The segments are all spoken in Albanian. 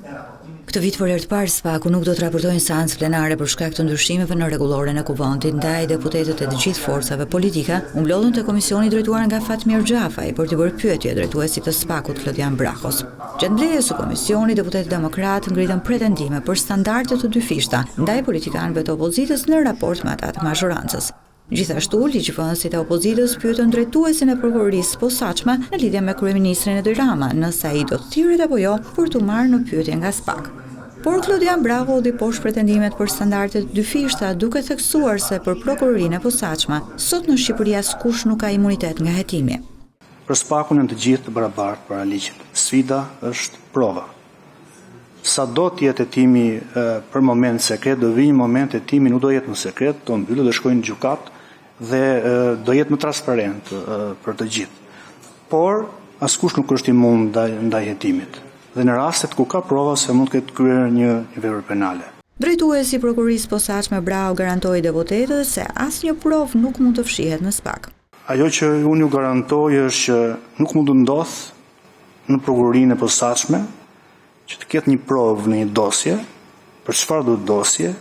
Këtë vit për herë të parë SPAK-u nuk do të raportojnë seancë plenare për shkak të ndryshimeve në rregulloren e kuvendit ndaj deputetët e të gjithë forcave politike, u mblodhën te komisioni drejtuar nga Fatmir Xhafaj për të bërë pyetje drejtuesit të SPAK-ut Klodian Brahos. Gjatë mbledhjes së komisionit, deputetët demokratë ngritën pretendime për standarde të dyfishta ndaj politikanëve të opozitës në raport me ata të majorancës. Gjithashtu, ligjvënësit e opozitës pyetën drejtuesin e prokurorisë posaçme në lidhje me kryeministrin Edi Rama, nëse ai do të thirret apo jo për të marrë në pyetje nga SPAK. Por Klodian Braho udhë poshtë pretendimet për standarde të dyfishta, duke theksuar se për prokurorinë e posaçme, sot në Shqipëri askush nuk ka imunitet nga hetimi. Për SPAK-un janë të gjithë të barabartë para ligjit. Sfida është prova. Sa do të jetë hetimi për moment sekret, do vi një moment hetimi nuk do jetë në sekret, do mbyllet, do shkojnë në gjykat dhe do jetë më transparent për të gjithë. Por askush nuk është i mund ndaj hetimit. Dhe në rastet ku ka prova se mund të ketë kryer një vepër penale. Drejtuesi i prokurorisë posaçme Braho garantoi deputetëve se asnjë provë nuk mund të fshihet në SPAK. Ajo që unë ju garantoj është që nuk mund të ndodh në prokurorinë e posaçme që të ketë një provë në një dosje, për çfarë do dosje,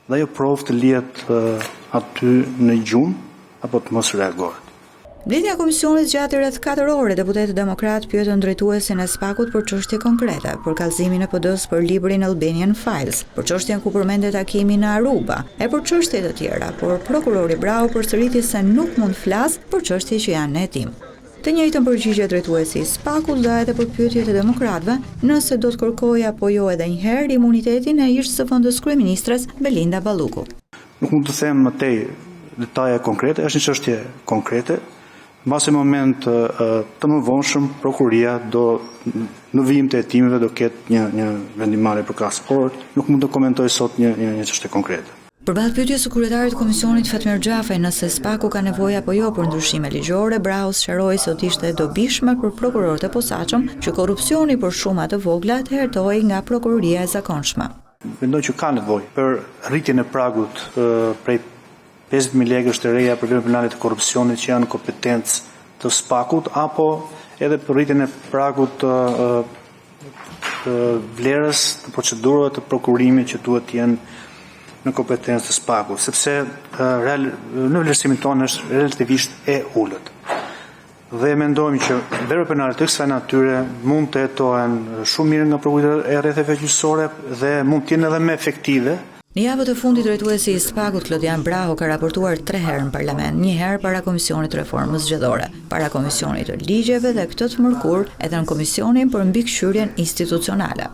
dhe ajo provë të lihet aty në gjumë apo të mos reagohet. Mbledhja e komisionit zgjati rreth 4 ore. Deputetët demokratë pyetën drejtuesin e SPAK-ut për çështje konkrete, për kallëzimin e PD-s për librin Albanian Files, për çështjen ku përmendet takimi në Aruba, e për çështje të tjera, por prokurori Braho përsëriti se nuk mund flas për çështje që janë në hetim. Të njëjtën përgjigje drejtuesi i SPAK-ut dha edhe për pyetjet e demokratëve, nëse do të kërkojë apo jo edhe një herë imunitetin e ish zëvendës kryeministres Belinda Balluku. Nuk mund të them më tej detaje konkrete, është një çështje konkrete. Mbas moment të mëvonshëm prokuria do në vijim të hetimeve do ketë një vendimarrje përkas, por nuk mund të komentoj sot një çështje konkrete. Përballë pyetjes së kryetarit të komisionit Fatmir Xhafaj nëse SPAK-u ka nevojë apo jo për ndryshime ligjore, Braho sqaroi se do të ishte dobishme për prokurorët e posaçëm që korrupsioni për shuma të vogla të hertojë nga prokuroria e zakonshme. Mendoj që ka nevojë për rritjen e pragut prej 50.000 lekësh të reja për vepra penale të korrupsionit që janë në kompetencë të SPAK-ut, apo edhe për rritjen e pragut të vlerës të procedurave të prokurimit që duhet të jenë në kompetencë të SPAK-ut, sepse në vlerësimin tonë është relativisht e ulët. Dhe mendojmë që veprat penale të kësaj natyre mund të hetohen shumë mirë nga prokuroria e rrethave gjyqësore dhe mund të jenë edhe më efektive. Në javët e fundit drejtuesi i SPAK-ut Klodian Braho ka raportuar 3 herë në parlament, një herë para Komisionit të Reformës Zgjedhore, para Komisionit të Ligjeve dhe këtë të mërkur edhe në Komisionin për mbikëqyrjen institucionale.